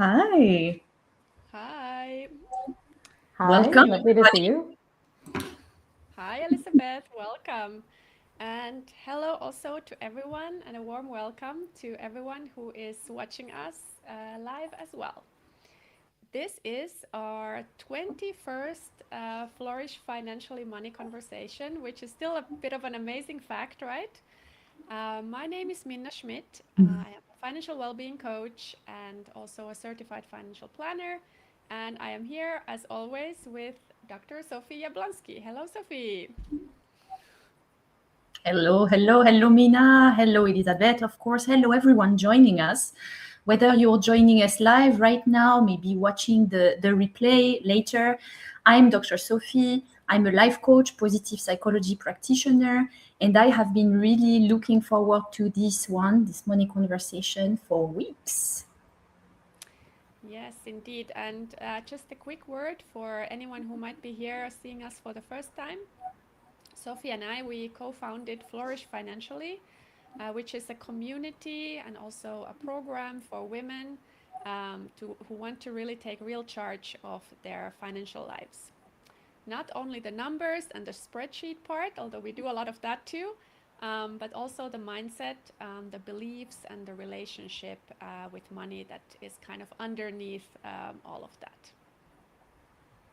Hi, Hi. Hi, welcome. lovely to see you. Hi, Elizabeth. Welcome. And hello also to everyone, and a warm welcome to everyone who is watching us live as well. This is our 21st Flourish Financially Money conversation, which is still a bit of an amazing fact, right? My name is Minna Schmidt. I am a financial well-being coach and also a certified financial planner. And I am here, as always, with Dr. Sophie Jablonski. Hello, Sophie. Hello, Mina. Hello, Elizabeth. Of course, hello, everyone joining us. Whether you're joining us live right now, maybe watching the replay later, I'm Dr. Sophie. I'm a life coach, positive psychology practitioner, and I have been really looking forward to this money conversation for weeks. Yes, indeed. And just a quick word for anyone who might be here seeing us for the first time. Sophie and I, we co-founded Flourish Financially, which is a community and also a program for women who want to really take real charge of their financial lives. Not only the numbers and the spreadsheet part, although we do a lot of that too, but also the mindset, the beliefs, and the relationship with money that is kind of underneath all of that.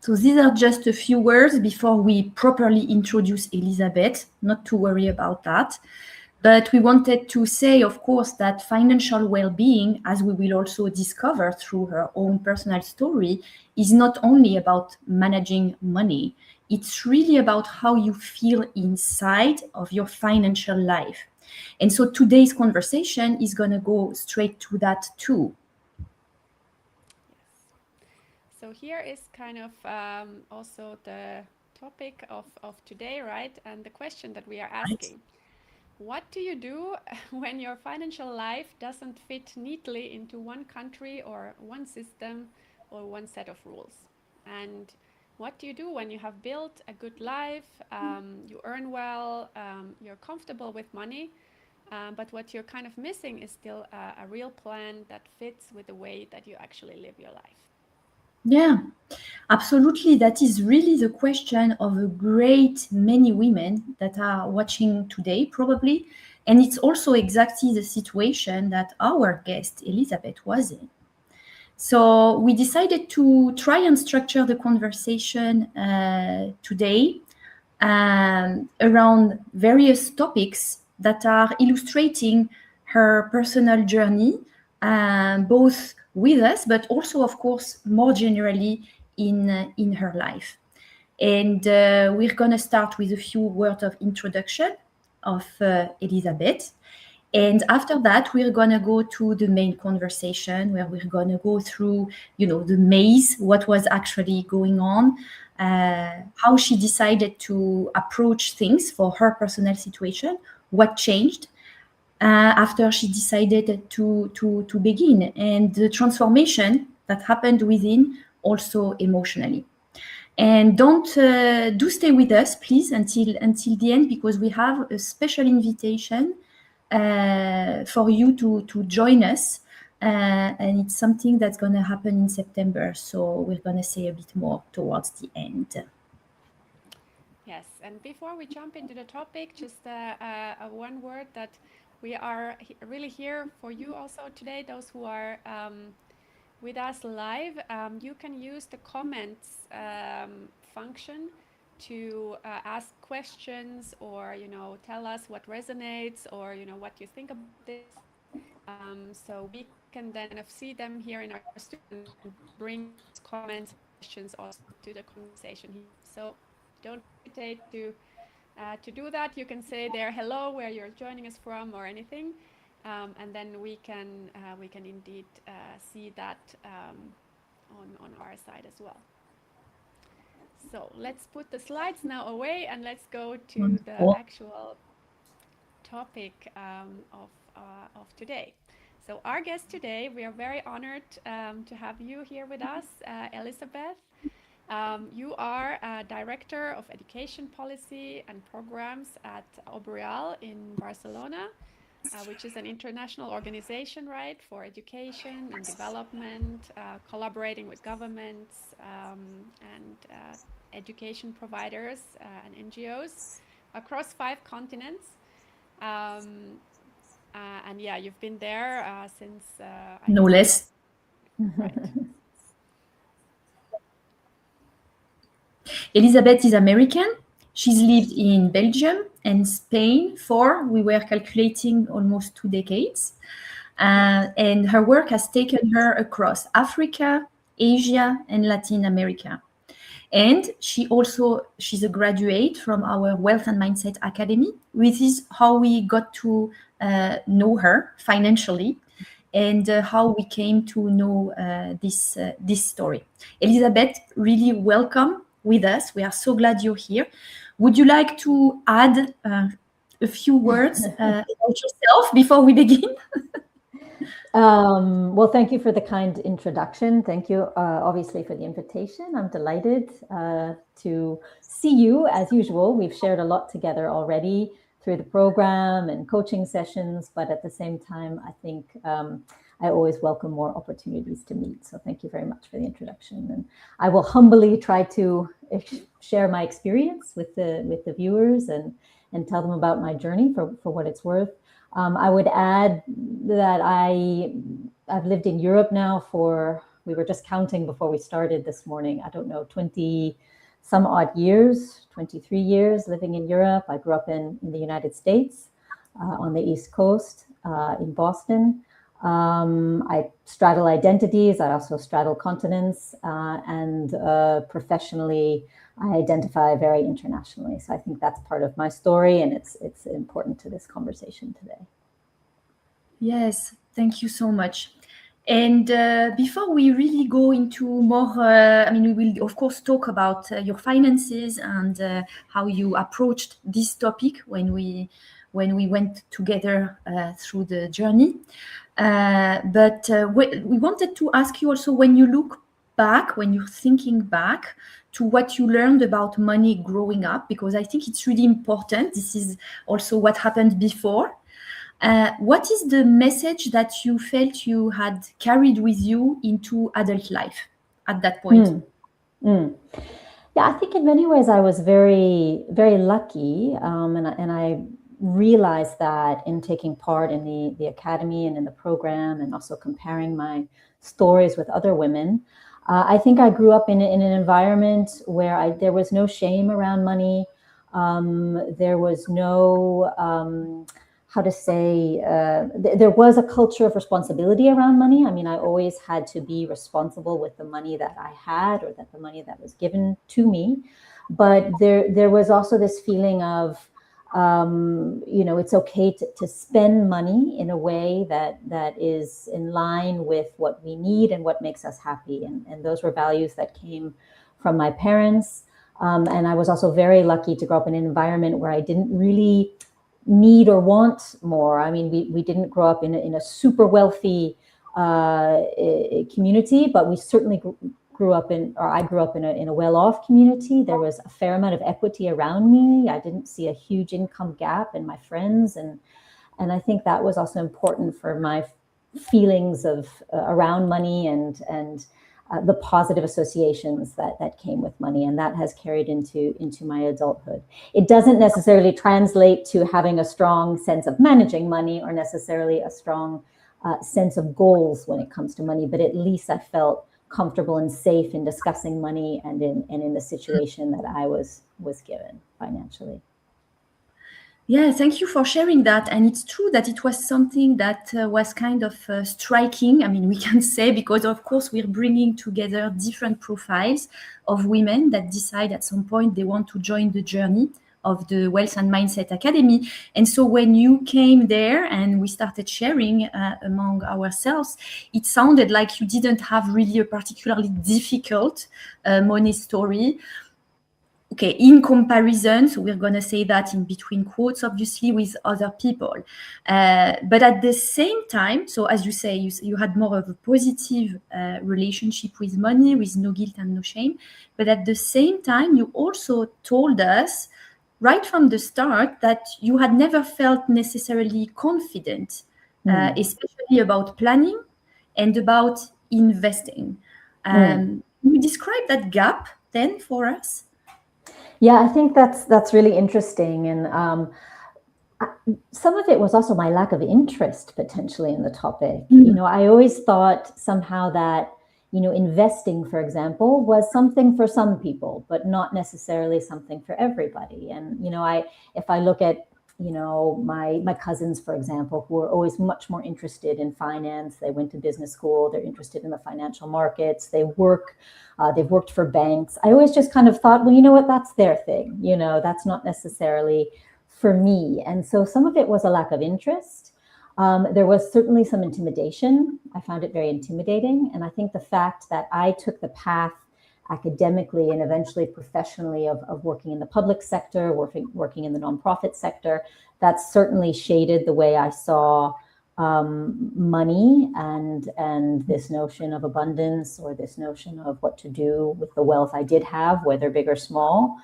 So these are just a few words before we properly introduce Elizabeth, not to worry about that. But we wanted to say, of course, that financial well-being, as we will also discover through her own personal story, is not only about managing money. It's really about how you feel inside of your financial life. And so today's conversation is going to go straight to that too. Yes. So here is kind of also the topic of today, right? And the question that we are Right? asking. What do you do when your financial life doesn't fit neatly into one country or one system or one set of rules? And what do you do when you have built a good life, you earn well, you're comfortable with money, but what you're kind of missing is still a real plan that fits with the way that you actually live your life? Yeah, absolutely. That is really the question of a great many women that are watching today, probably. And it's also exactly the situation that our guest, Elizabeth, was in. So we decided to try and structure the conversation today around various topics that are illustrating her personal journey, both with us, but also, of course, more generally in her life. And we're going to start with a few words of introduction of Elizabeth. And after that, we're going to go to the main conversation where we're going to go through, the maze, what was actually going on, how she decided to approach things for her personal situation, what changed after she decided to begin, and the transformation that happened within, also emotionally. And don't do stay with us, please, until the end, because we have a special invitation for you to join us. And it's something that's going to happen in September. So we're going to say a bit more towards the end. Yes, and before we jump into the topic, just a one word that we are really here for you also today, those who are with us live. You can use the comments function to ask questions or, tell us what resonates or, what you think about this. So we can then kind of see them here in our studio and bring those comments and questions also to the conversation here. So don't hesitate to do that. You can say there hello, where you're joining us from, or anything, and then we can indeed see that on our side as well. So let's put the slides now away and let's go to the Wonderful. actual topic of today. So our guest today, we are very honored to have you here with us, Elizabeth. You are a Director of Education Policy and Programs at OBREAL in Barcelona. which is an international organization, right, for education and development, collaborating with governments and education providers and NGOs across 5 continents. And yeah, you've been there since... no less. Right. Elizabeth is American. She's lived in Belgium and Spain for, we were calculating, almost 2 decades. And her work has taken her across Africa, Asia, and Latin America. And she's a graduate from our Wealth and Mindset Academy, which is how we got to know her financially and how we came to know this story. Elizabeth, really welcome with us. We are so glad you're here. Would you like to add a few words about yourself before we begin? Well, thank you for the kind introduction. Thank you, obviously, for the invitation. I'm delighted to see you, as usual. We've shared a lot together already through the program and coaching sessions, but at the same time, I think I always welcome more opportunities to meet. So thank you very much for the introduction. And I will humbly try to share my experience with the viewers and tell them about my journey for what it's worth. I would add that I've lived in Europe now for, we were just counting before we started this morning, I don't know, 20 some odd years, 23 years living in Europe. I grew up in the United States on the East Coast in Boston. I straddle identities. I also straddle continents, and professionally, I identify very internationally. So I think that's part of my story, and it's important to this conversation today. Yes, thank you so much. And before we really go into more, we will of course talk about your finances and how you approached this topic when we went together through the journey. But we wanted to ask you also, when you look back, when you're thinking back to what you learned about money growing up, because I think it's really important. This is also what happened before. What is the message that you felt you had carried with you into adult life at that point? Yeah, I think in many ways I was very, very lucky, and I realized that in taking part in the academy and in the program, and also comparing my stories with other women. I think I grew up in an environment where there was no shame around money. There was no... there was a culture of responsibility around money. I mean, I always had to be responsible with the money that I had, or that the money that was given to me. But there was also this feeling of, it's okay to spend money in a way that is in line with what we need and what makes us happy. And those were values that came from my parents. And I was also very lucky to grow up in an environment where I didn't really need or want more. I mean, we didn't grow up in a super wealthy community, but we certainly I grew up in a well-off community. There was a fair amount of equity around me. I didn't see a huge income gap in my friends, and I think that was also important for my feelings of around money and the positive associations that came with money, and that has carried into my adulthood. It doesn't necessarily translate to having a strong sense of managing money, or necessarily a strong sense of goals when it comes to money, but at least I felt comfortable and safe in discussing money and in the situation that I was given financially. Yeah, thank you for sharing that. And it's true that it was something that was kind of striking. I mean, we can say, because of course we're bringing together different profiles of women that decide at some point they want to join the journey of the Wealth and Mindset Academy. And so when you came there and we started sharing among ourselves, it sounded like you didn't have really a particularly difficult money story. Okay, in comparison, so we're going to say that in between quotes, obviously, with other people. But at the same time, so as you say, you had more of a positive relationship with money, with no guilt and no shame. But at the same time, you also told us right from the start that you had never felt necessarily confident, especially about planning and about investing. Can you describe that gap then for us? Yeah, I think that's really interesting. And some of it was also my lack of interest potentially in the topic. You know, I always thought somehow that, you know, investing, for example, was something for some people, but not necessarily something for everybody. And, you know, if I look at, you know, my cousins, for example, who are always much more interested in finance, they went to business school, they're interested in the financial markets, they've worked for banks. I always just kind of thought, well, you know what, that's their thing. You know, that's not necessarily for me. And so some of it was a lack of interest. There was certainly some intimidation. I found it very intimidating. And I think the fact that I took the path academically and eventually professionally of working in the public sector, working in the nonprofit sector, that certainly shaded the way I saw money and this notion of abundance, or this notion of what to do with the wealth I did have, whether big or small.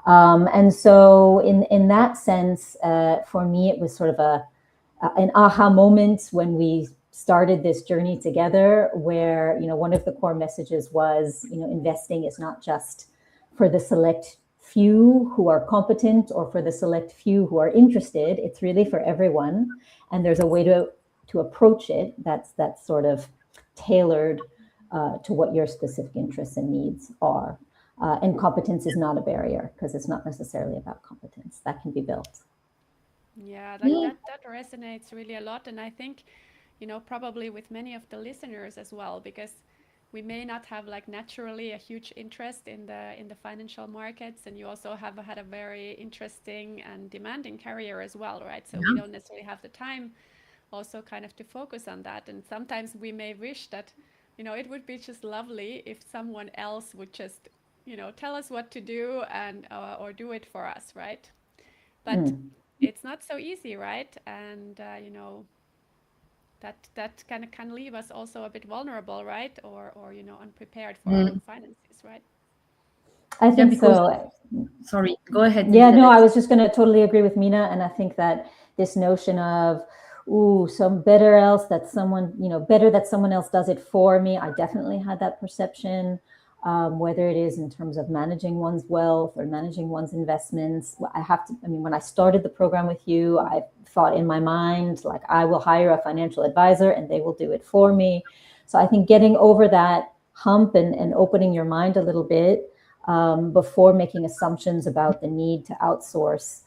And so in that sense, for me, it was sort of an aha moment when we started this journey together, where, you know, one of the core messages was, you know, investing is not just for the select few who are competent or for the select few who are interested. It's really for everyone. And there's a way to approach it that's sort of tailored to what your specific interests and needs are. And competence is not a barrier, because it's not necessarily about competence. That can be built. Yeah, that resonates really a lot. And I think, you know, probably with many of the listeners as well, because we may not have like naturally a huge interest in the financial markets, and you also have had a very interesting and demanding career as well, right? So we don't necessarily have the time also kind of to focus on that. And sometimes we may wish that, you know, it would be just lovely if someone else would just, you know, tell us what to do and or do it for us, right? But it's not so easy, right? And you know, that can leave us also a bit vulnerable, right? Or you know, unprepared for our own finances, right? I think so. Sorry, go ahead. Yeah, no, I was just going to totally agree with Mina. And I think that this notion of, some better else, that someone, you know, better that someone else does it for me. I definitely had that perception, whether it is in terms of managing one's wealth or managing one's investments. When I started the program with you, I thought in my mind, like, I will hire a financial advisor and they will do it for me. So I think getting over that hump and opening your mind a little bit before making assumptions about the need to outsource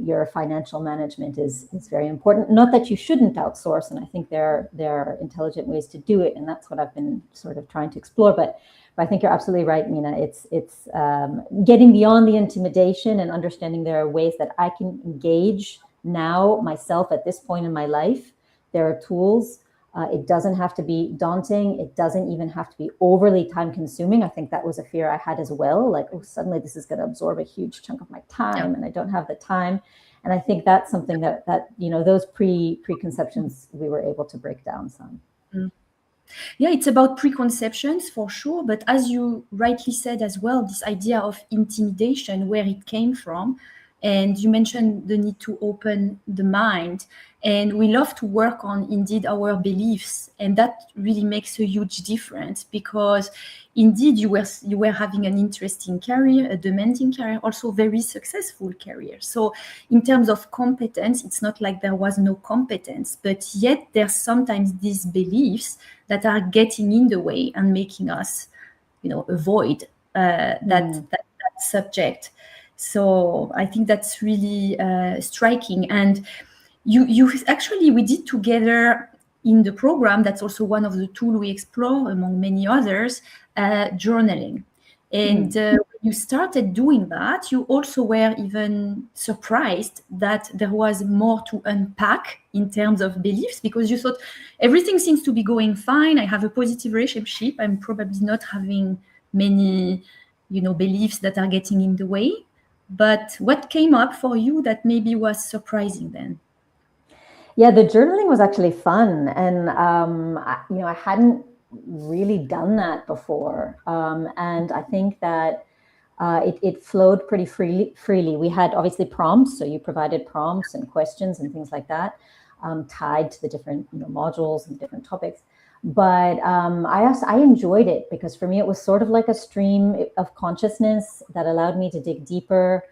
your financial management is very important. Not that you shouldn't outsource, and I think there are intelligent ways to do it, and that's what I've been sort of trying to explore. But I think you're absolutely right, Mina. It's getting beyond the intimidation and understanding there are ways that I can engage now myself at this point in my life. There are tools. It doesn't have to be daunting. It doesn't even have to be overly time consuming. I think that was a fear I had as well. Like, suddenly this is going to absorb a huge chunk of my time and I don't have the time. And I think that's something that you know, those preconceptions we were able to break down some. Yeah, it's about preconceptions for sure. But as you rightly said as well, this idea of intimidation, where it came from. And you mentioned the need to open the mind. And we love to work on, indeed, our beliefs. And that really makes a huge difference, because indeed you were having an interesting career, a demanding career, also very successful career. So in terms of competence, it's not like there was no competence, but yet there's sometimes these beliefs that are getting in the way and making us, you know, avoid that subject. So I think that's really striking. And you actually, we did together in the program, that's also one of the tools we explore among many others, journaling. And when you started doing that, you also were even surprised that there was more to unpack in terms of beliefs, because you thought everything seems to be going fine. I have a positive relationship. I'm probably not having many, you know, beliefs that are getting in the way. But what came up for you that maybe was surprising then? Yeah, the journaling was actually fun. And, you know, I hadn't really done that before. And I think that it flowed pretty freely. We had obviously prompts, so you provided prompts and questions and things like that, tied to the different modules and different topics. But I enjoyed it because for me it was sort of like a stream of consciousness that allowed me to dig deeper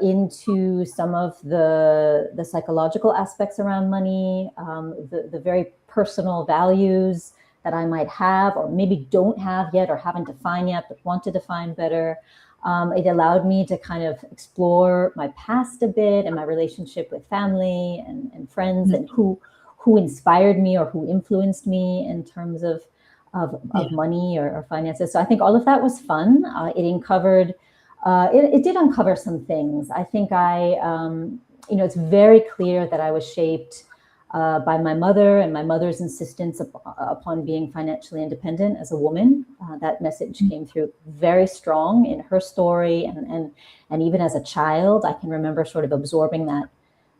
into some of the psychological aspects around money, the very personal values that I might have or maybe don't have yet or haven't defined yet but want to define better. It allowed me to kind of explore my past a bit and my relationship with family and friends, and who inspired me or who influenced me in terms of money or finances. So I think all of that was fun. It did uncover some things. I think it's very clear that I was shaped by my mother and my mother's insistence upon being financially independent as a woman. That message came through very strong in her story, and even as a child, I can remember sort of absorbing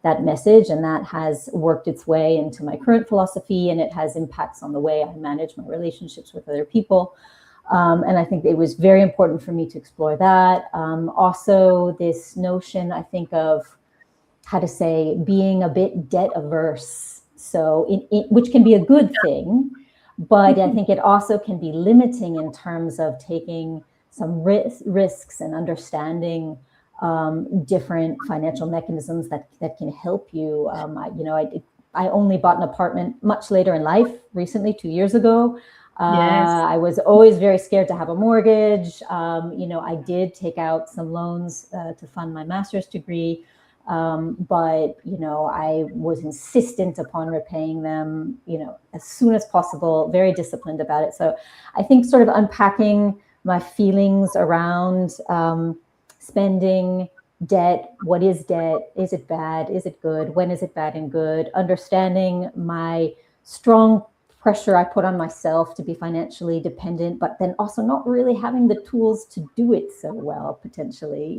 that message, and that has worked its way into my current philosophy, and it has impacts on the way I manage my relationships with other people. And I think it was very important for me to explore that. Also, this notion, I think, of being a bit debt averse. So, which can be a good thing, but I think it also can be limiting in terms of taking some risks and understanding different financial mechanisms that can help you. I only bought an apartment much later in life, recently, 2 years ago. Yes. I was always very scared to have a mortgage. I did take out some loans to fund my master's degree. But I was insistent upon repaying them, as soon as possible, very disciplined about it. So I think sort of unpacking my feelings around spending, debt, what is debt? Is it bad? Is it good? When is it bad and good? Understanding my strong pressure I put on myself to be financially dependent, but then also not really having the tools to do it so well, potentially,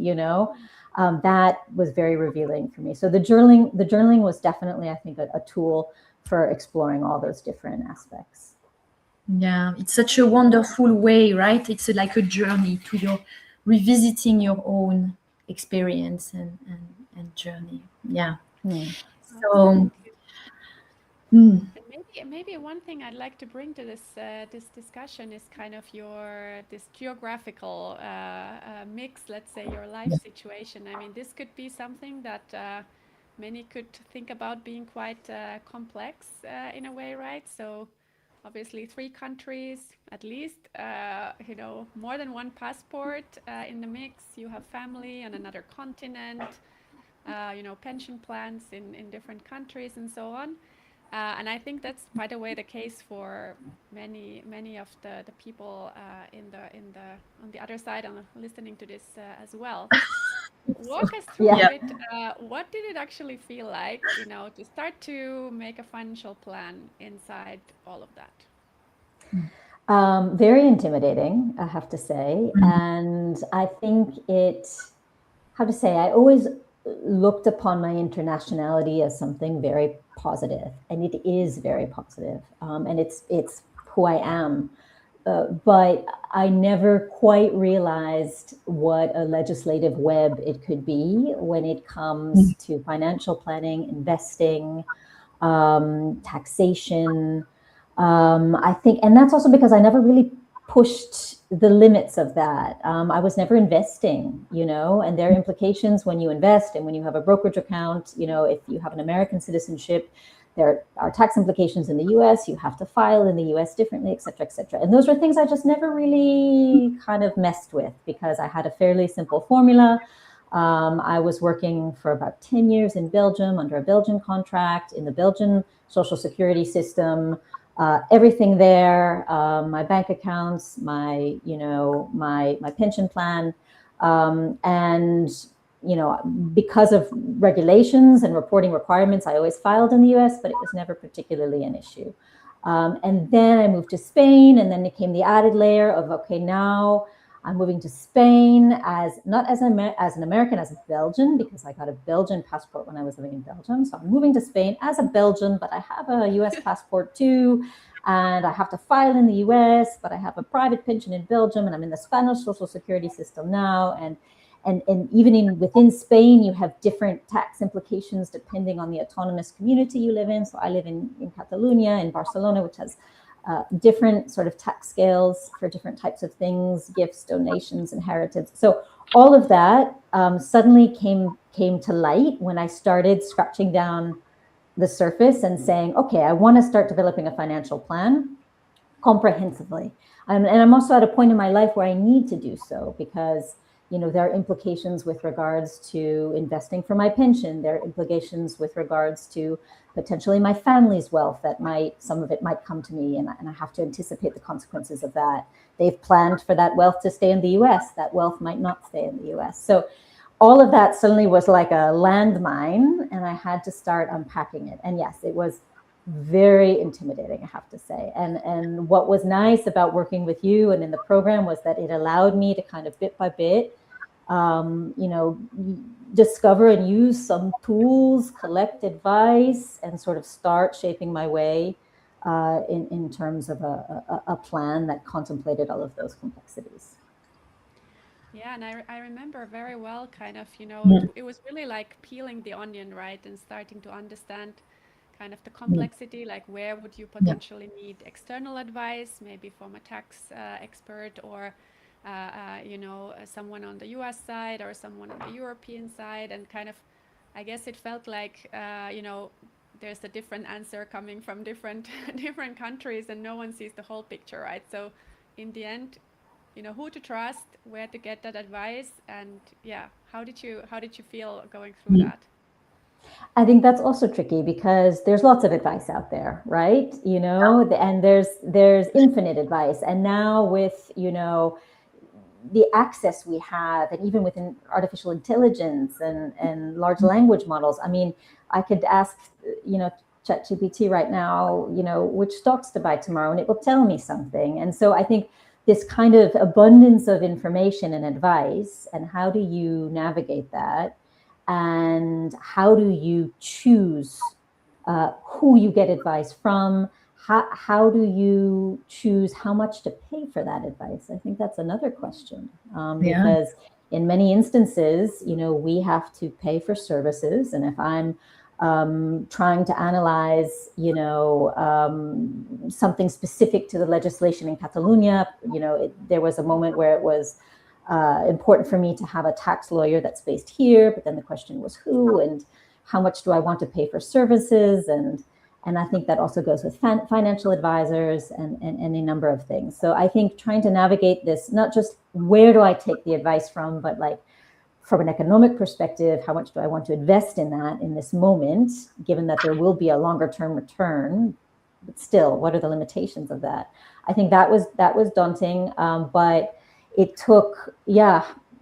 that was very revealing for me. So the journaling was definitely, I think, a tool for exploring all those different aspects. Yeah, it's such a wonderful way, right? It's like a journey to your revisiting your own experience and journey. Yeah. So maybe one thing I'd like to bring to this discussion is kind of this geographical mix, let's say your life situation. I mean, this could be something that many could think about being quite complex in a way, right? So obviously 3 countries at least, more than one passport in the mix. You have family on another continent, pension plans in different countries and so on. And I think that's, by the way, the case for many of the people on the other side and listening to this as well. Walk us through it. What did it actually feel like, to start to make a financial plan inside all of that? Very intimidating, I have to say. And I think I always looked upon my internationality as something very positive, and it is very positive, and it's who I am. But I never quite realized what a legislative web it could be when it comes to financial planning, investing, taxation. I think, and that's also because I never really pushed the limits of that. I was never investing, and there are implications when you invest and when you have a brokerage account. If you have an American citizenship, there are tax implications in the US. You have to file in the US differently, et cetera, et cetera. And those are things I just never really kind of messed with because I had a fairly simple formula. I was working for about 10 years in Belgium under a Belgian contract in the Belgian social security system. Everything there, my bank accounts, my pension plan, and because of regulations and reporting requirements, I always filed in the US, but it was never particularly an issue. And then I moved to Spain, and then it came the added layer of, okay, now I'm moving to Spain not as an American, as a Belgian, because I got a Belgian passport when I was living in Belgium. So I'm moving to Spain as a Belgian, but I have a US passport too. and I have to file in the US, but I have a private pension in Belgium, and I'm in the Spanish social security system now. And even within Spain, you have different tax implications depending on the autonomous community you live in. So I live in Catalonia, in Barcelona, which has different sort of tax scales for different types of things, gifts, donations, inheritance. So all of that suddenly came to light when I started scratching down the surface and saying, okay, I want to start developing a financial plan comprehensively. And I'm also at a point in my life where I need to do so because, you know, there are implications with regards to investing for my pension. There are implications with regards to potentially my family's wealth that some of it might come to me, and I have to anticipate the consequences of that. They've planned for that wealth to stay in the US. That wealth might not stay in the US. So all of that suddenly was like a landmine, and I had to start unpacking it. And yes, it was very intimidating, I have to say. And what was nice about working with you and in the program was that it allowed me to kind of bit by bit, you know, discover and use some tools, collect advice, and sort of start shaping my way in terms of a plan that contemplated all of those complexities. Yeah, and I remember very well kind of, you know, it was really like peeling the onion, right? And starting to understand kind of the complexity, like where would you potentially need external advice, maybe from a tax expert or, you know, someone on the US side or someone on the European side. And kind of, I guess it felt like, you know, there's a different answer coming from different different countries and no one sees the whole picture, right? So in the end, you know, who to trust, where to get that advice, and yeah, how did you feel going through that? I think that's also tricky because there's lots of advice out there, right? You know, and there's infinite advice. And now with, you know, the access we have, and even within artificial intelligence and large language models, I mean, I could ask, you know, ChatGPT right now, you know, which stocks to buy tomorrow, and it will tell me something. And so I think this kind of abundance of information and advice, and how do you navigate that? And how do you choose who you get advice from? How do you choose how much to pay for that advice? I think that's another question, because in many instances, you know, we have to pay for services. And if I'm trying to analyze, you know, something specific to the legislation in Catalonia, you know, there was a moment where it was important for me to have a tax lawyer that's based here, but then the question was who and how much do I want to pay for services, and I think that also goes with financial advisors and a number of things. So I think trying to navigate this, not just where do I take the advice from, but like from an economic perspective, how much do I want to invest in that in this moment, given that there will be a longer term return, but still, what are the limitations of that? I think that was daunting, but it took,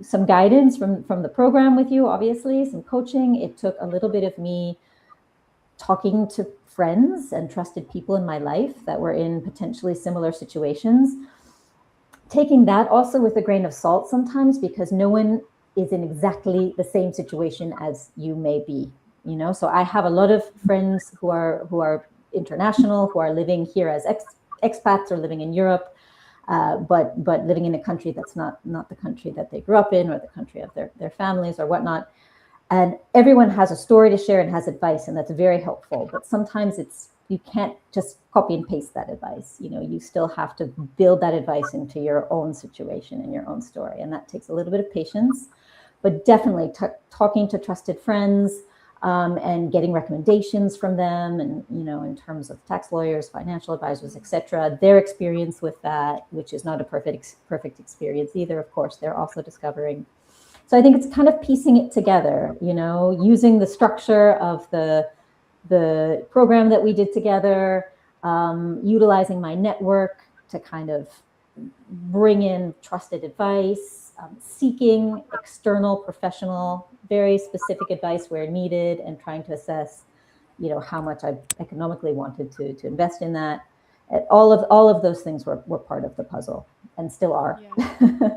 some guidance from the program with you, obviously, some coaching. It took a little bit of me talking to friends and trusted people in my life that were in potentially similar situations. Taking that also with a grain of salt sometimes, because no one is in exactly the same situation as you may be, you know? So I have a lot of friends who are international, who are living here as expats or living in Europe, but living in a country that's not the country that they grew up in or the country of their families or whatnot. And everyone has a story to share and has advice, and that's very helpful. But sometimes you can't just copy and paste that advice. You know, you still have to build that advice into your own situation and your own story. And that takes a little bit of patience, but definitely talking to trusted friends, and getting recommendations from them, and, you know, in terms of tax lawyers, financial advisors, etc., their experience with that, which is not a perfect experience either, of course, they're also discovering. So I think it's kind of piecing it together, you know, using the structure of the program that we did together, utilizing my network to kind of bring in trusted advice, seeking external, professional, very specific advice where needed, and trying to assess, you know, how much I economically wanted to invest in that. All of those things were part of the puzzle, and still are. Yeah.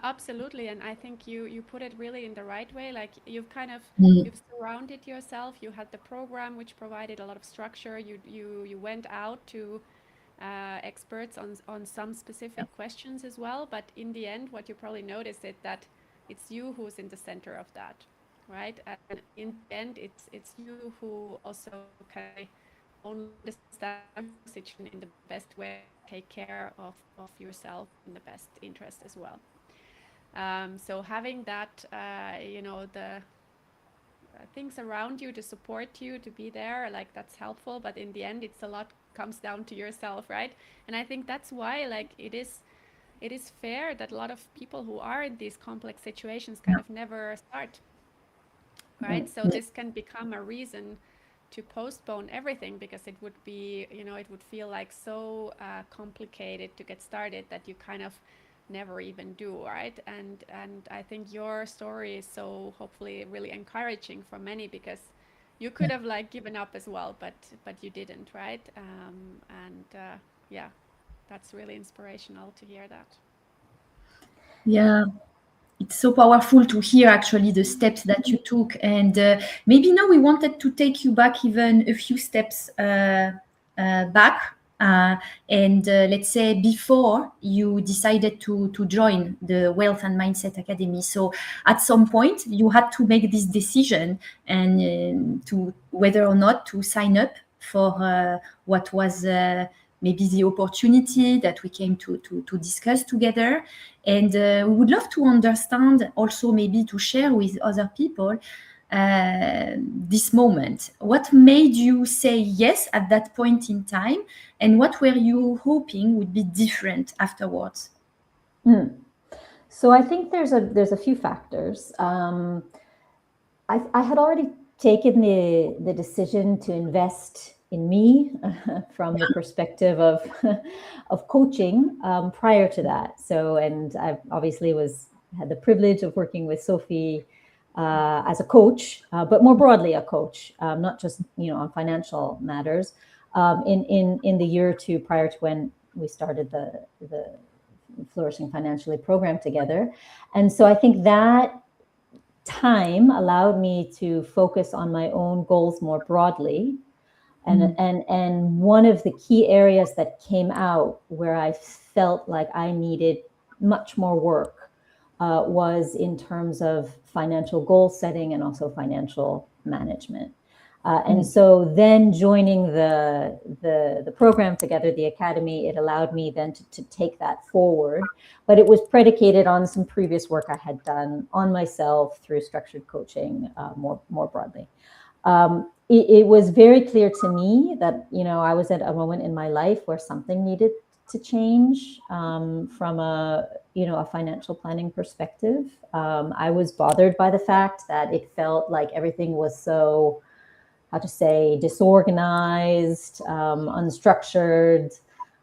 Absolutely, and I think you put it really in the right way. Like you've kind of you've surrounded yourself. You had the program which provided a lot of structure. You went out to experts on some specific questions as well. But in the end, what you probably noticed is that it's you who's in the center of that, right? And in the end, it's you who also can understand the situation in the best way, take care of yourself in the best interest as well. So having that, the things around you to support you, to be there, like that's helpful. But in the end, it's a lot comes down to yourself, right? And I think that's why, like, it is fair that a lot of people who are in these complex situations kind of never start, right? So this can become a reason to postpone everything, because it would be, it would feel like so complicated to get started that you kind of never even do, right? And I think your story is so hopefully really encouraging for many, because you could have like given up as well, but you didn't, right? Yeah, that's really inspirational to hear that. Yeah, it's so powerful to hear actually the steps that you took. And maybe now we wanted to take you back even a few steps back. And let's say before you decided to join the Wealth and Mindset Academy. So at some point you had to make this decision and to whether or not to sign up for what was maybe the opportunity that we came to discuss together. And we would love to understand also, maybe to share with other people this moment. What made you say yes at that point in time, and what were you hoping would be different afterwards? So I think there's a few factors. I had already taken the decision to invest in me from the perspective of coaching prior to that. So, and I obviously had the privilege of working with Sophie as a coach, but more broadly a coach, not just on financial matters. In the year or two prior to when we started the Flourishing Financially program together, and so I think that time allowed me to focus on my own goals more broadly. And one of the key areas that came out where I felt like I needed much more work was in terms of financial goal setting and also financial management. And so then joining the program together, the academy, it allowed me then to take that forward. But it was predicated on some previous work I had done on myself through structured coaching more broadly. It was very clear to me that, I was at a moment in my life where something needed to change from a financial planning perspective. I was bothered by the fact that it felt like everything was so, disorganized, unstructured.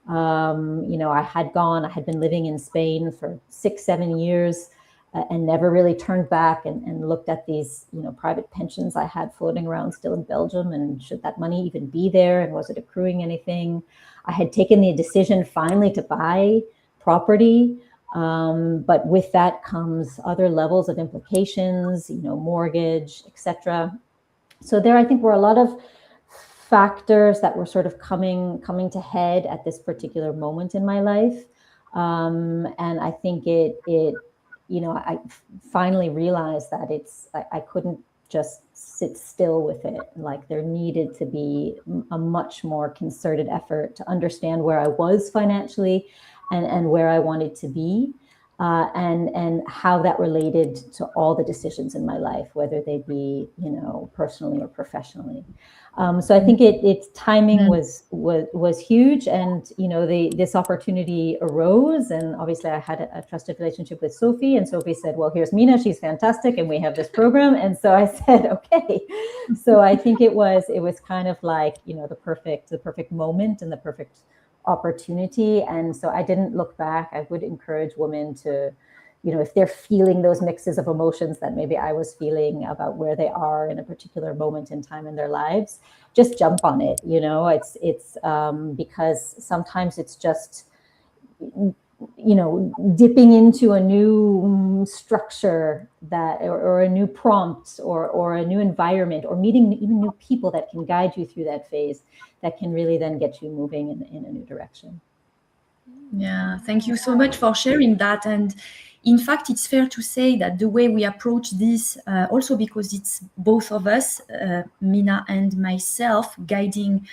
I had been living in Spain for 6-7 years and never really turned back and looked at these, private pensions I had floating around still in Belgium, and should that money even be there, and was it accruing anything? I had taken the decision finally to buy property, but with that comes other levels of implications, mortgage, etc. So there, I think, were a lot of factors that were sort of coming to head at this particular moment in my life, and I think I finally realized that I couldn't just sit still with it. Like, there needed to be a much more concerted effort to understand where I was financially and where I wanted to be. And how that related to all the decisions in my life, whether they be, personally or professionally. So I think its timing was huge, and this opportunity arose, and obviously I had a trusted relationship with Sophie, and Sophie said, "Well, here's Mina; she's fantastic, and we have this program." And so I said, "Okay." So I think it was kind of like the perfect moment and the perfect opportunity. And so I didn't look back. I would encourage women to, if they're feeling those mixes of emotions that maybe I was feeling about where they are in a particular moment in time in their lives, just jump on it. It's because sometimes it's just dipping into a new structure or a new prompt or a new environment, or meeting even new people that can guide you through that phase, that can really then get you moving in a new direction. Yeah, thank you so much for sharing that. And in fact, it's fair to say that the way we approach this, also because it's both of us, Mina and myself, guiding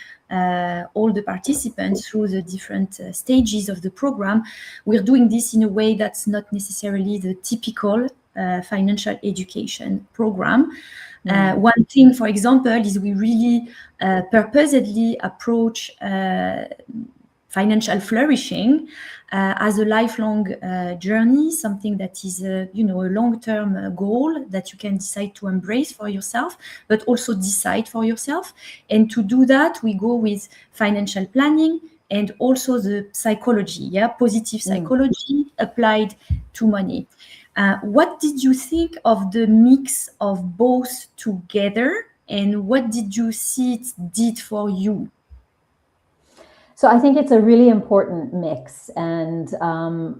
all the participants through the different stages of the program, we're doing this in a way that's not necessarily the typical financial education program. One thing, for example, is we really purposely approach financial flourishing as a lifelong journey, something that is a long-term goal that you can decide to embrace for yourself, but also decide for yourself. And to do that, we go with financial planning and also the psychology, positive psychology applied to money. What did you think of the mix of both together, and what did you see it did for you? So I think it's a really important mix, and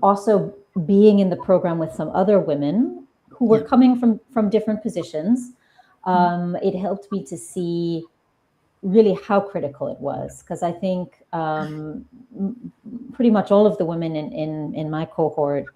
also being in the program with some other women who were coming from different positions, it helped me to see really how critical it was, because I think pretty much all of the women in my cohort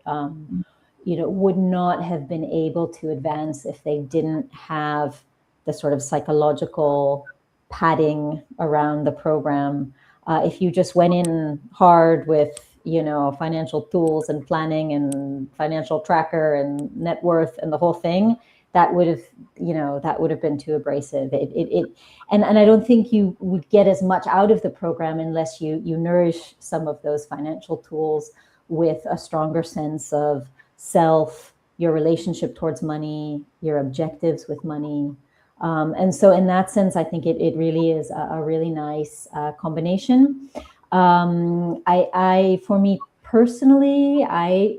would not have been able to advance if they didn't have the sort of psychological padding around the program. If you just went in hard with financial tools and planning and financial tracker and net worth and the whole thing, that would have been too abrasive. And I don't think you would get as much out of the program unless you nourish some of those financial tools with a stronger sense of self, your relationship towards money, your objectives with money. And so in that sense, I think it really is a really nice combination. For me personally, I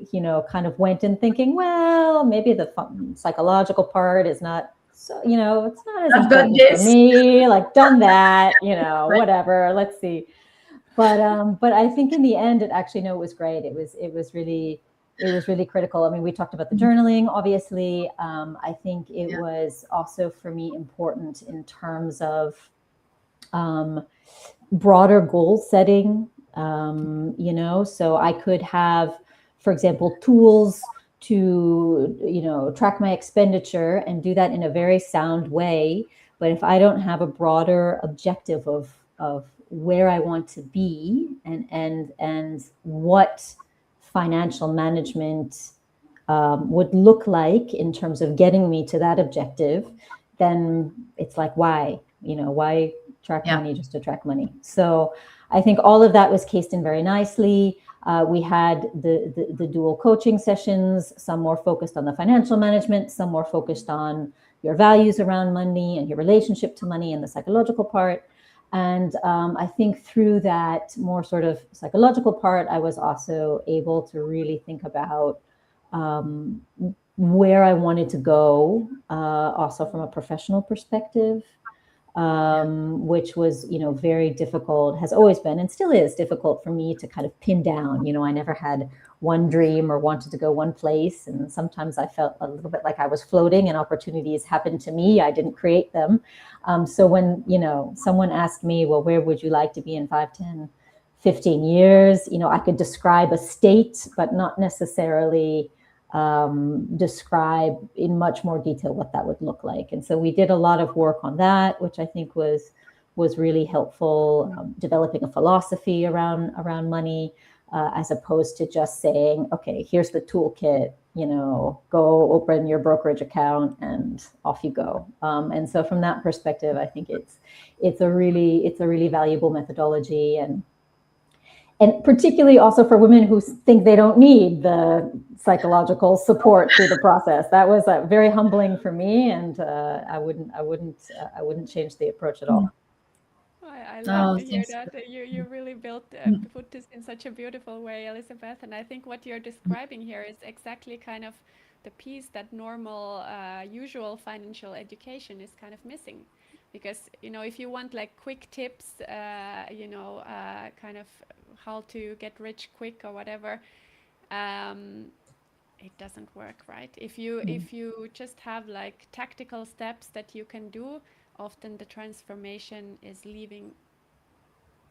kind of went in thinking, well, maybe the psychological part is not so, it's not as important for me, like done that, whatever, let's see. But I think in the end, it actually, it was great. It was really critical. I mean, we talked about the journaling, obviously. I think it was also for me important in terms of broader goal setting, so I could have, for example, tools to, track my expenditure and do that in a very sound way. But if I don't have a broader objective of where I want to be and what financial management would look like in terms of getting me to that objective, then it's like, why track money just to track money? So I think all of that was cased in very nicely. We had the dual coaching sessions, some more focused on the financial management, some more focused on your values around money and your relationship to money and the psychological part. And I think through that more sort of psychological part, I was also able to really think about where I wanted to go, also from a professional perspective, which was, very difficult, has always been and still is difficult for me to kind of pin down. I never had one dream or wanted to go one place. And sometimes I felt a little bit like I was floating and opportunities happened to me. I didn't create them. So when, someone asked me, well, where would you like to be in 5, 10, 15 years? I could describe a state, but not necessarily describe in much more detail what that would look like. And so we did a lot of work on that, which I think was really helpful, developing a philosophy around money, as opposed to just saying, okay, here's the toolkit, go open your brokerage account and off you go. And so from that perspective, I think it's a really valuable methodology, and particularly also for women who think they don't need the psychological support through the process. That was very humbling for me, and I wouldn't change the approach at all. I love to hear that. You really put this in such a beautiful way, Elizabeth. And I think what you're describing here is exactly kind of the piece that normal, usual financial education is kind of missing. Because, if you want like quick tips, kind of how to get rich quick or whatever, it doesn't work, right? If you just have like tactical steps that you can do, often the transformation is leaving.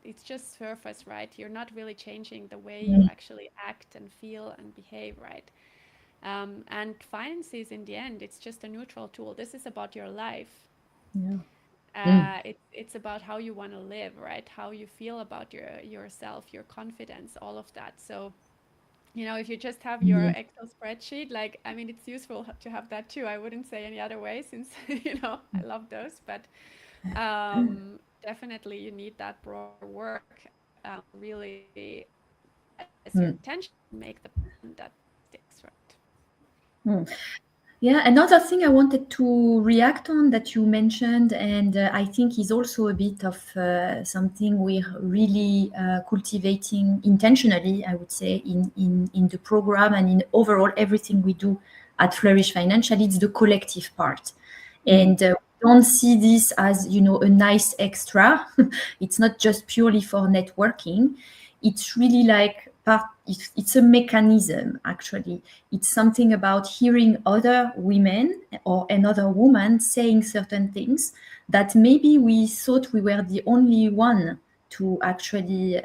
It's just surface, right? You're not really changing the way you actually act and feel and behave, right? And finances, in the end, it's just a neutral tool. This is about your life. It's about how you want to live, right? How you feel about yourself, your confidence, all of that. So, if you just have your Excel spreadsheet, like, I mean, it's useful to have that too. I wouldn't say any other way, since, I love those, but definitely you need that broader work, really as your intention, make the plan that sticks, right? Yeah, another thing I wanted to react on that you mentioned, and I think is also a bit of something we're really cultivating intentionally, I would say, in the program and in overall everything we do at Flourish Financially, it's the collective part. And we don't see this as, a nice extra. It's not just purely for networking. It's really like it's a mechanism, actually. It's something about hearing other women or another woman saying certain things that maybe we thought we were the only one to actually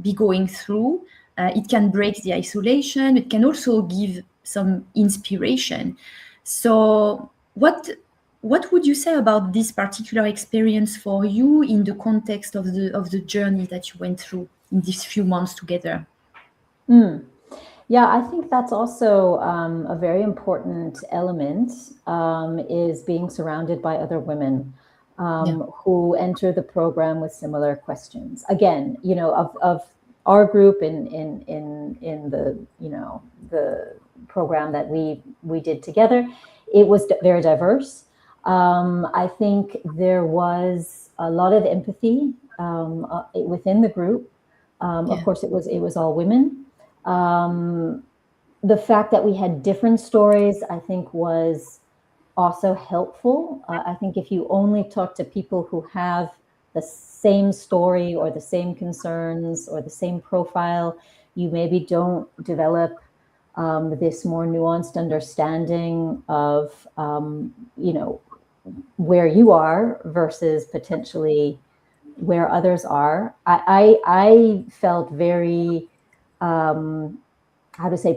be going through. It can break the isolation. It can also give some inspiration. So what would you say about this particular experience for you in the context of the journey that you went through in these few months together? Yeah, I think that's also a very important element, is being surrounded by other women who enter the program with similar questions. Again, of our group in the the program that we did together, it was very diverse. I think there was a lot of empathy within the group. Of course, it was all women. The fact that we had different stories, I think, was also helpful. I think if you only talk to people who have the same story or the same concerns or the same profile, you maybe don't develop this more nuanced understanding of, where you are versus potentially where others are. I felt very,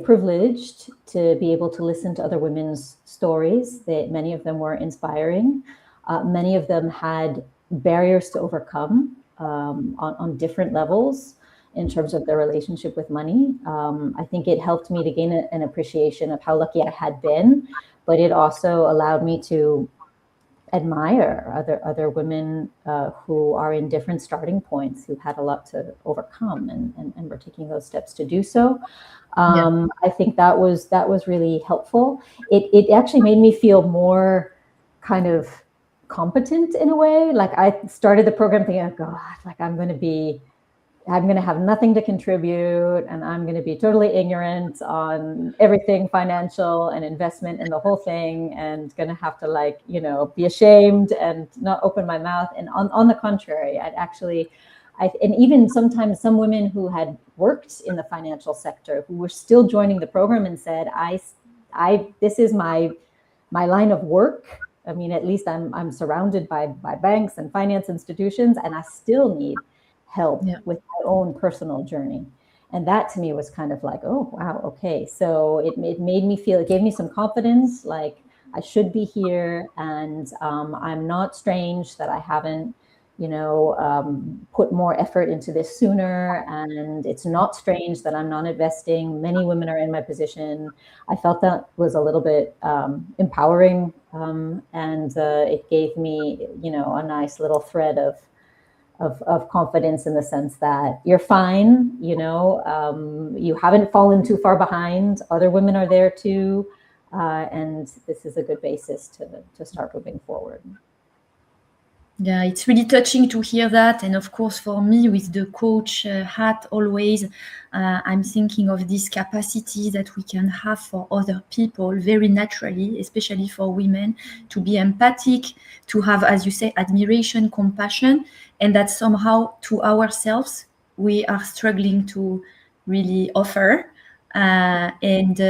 privileged to be able to listen to other women's stories. Many of them were inspiring. Many of them had barriers to overcome on different levels in terms of their relationship with money. I think it helped me to gain an appreciation of how lucky I had been, but it also allowed me to admire other women who are in different starting points, who had a lot to overcome and were taking those steps to do so. I think that was really helpful. It actually made me feel more kind of competent in a way. Like, I started the program thinking, oh God, like I'm going to have nothing to contribute, and I'm going to be totally ignorant on everything financial and investment and the whole thing, and going to have to be ashamed and not open my mouth. And on the contrary, and even sometimes some women who had worked in the financial sector who were still joining the program and said, this is my line of work. I mean, at least I'm surrounded by banks and finance institutions, and I still need help with my own personal journey. And that to me was kind of like, oh, wow, okay. So it made me feel, it gave me some confidence, like I should be here, and I'm not strange that I haven't, put more effort into this sooner. And it's not strange that I'm not investing. Many women are in my position. I felt that was a little bit empowering. And it gave me, a nice little thread of confidence, in the sense that you're fine, you haven't fallen too far behind. Other women are there too. And this is a good basis to start moving forward. Yeah, it's really touching to hear that. And of course, for me, with the coach hat always, I'm thinking of this capacity that we can have for other people very naturally, especially for women, to be empathic, to have, as you say, admiration, compassion, and that somehow to ourselves, we are struggling to really offer. And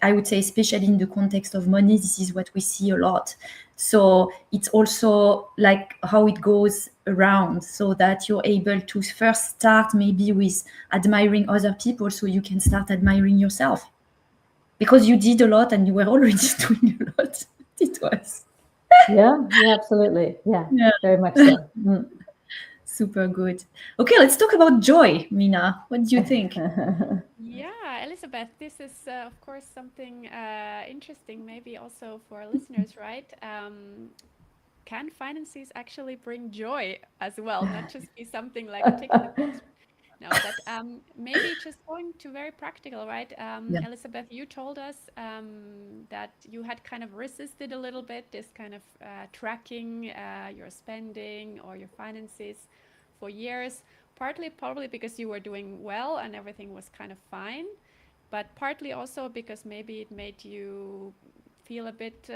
I would say, especially in the context of money, this is what we see a lot. So it's also like how it goes around, so that you're able to first start maybe with admiring other people, so you can start admiring yourself, because you did a lot and you were already doing a lot. It was. Yeah, absolutely. Yeah, very much so. Super good. Okay, let's talk about joy, Mina. What do you think? Yeah, Elizabeth, this is of course something interesting, maybe also for our listeners, right? Can finances actually bring joy as well, not just be something like a tick in the box? No, but maybe just going to very practical, right? Yeah. Elizabeth, you told us that you had kind of resisted a little bit this kind of tracking your spending or your finances for years, partly probably because you were doing well and everything was kind of fine, but partly also because maybe it made you feel a bit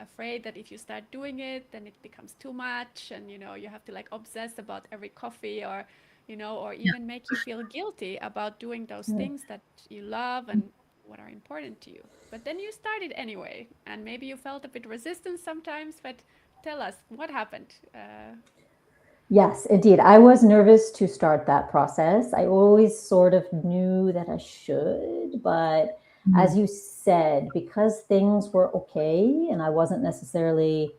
afraid that if you start doing it, then it becomes too much, and you have to like obsess about every coffee, or or even make you feel guilty about doing those things that you love and what are important to you. But then you started anyway, and maybe you felt a bit resistance sometimes, but tell us what happened. Yes, indeed. I was nervous to start that process. I always sort of knew that I should, but as you said, because things were okay and I wasn't necessarily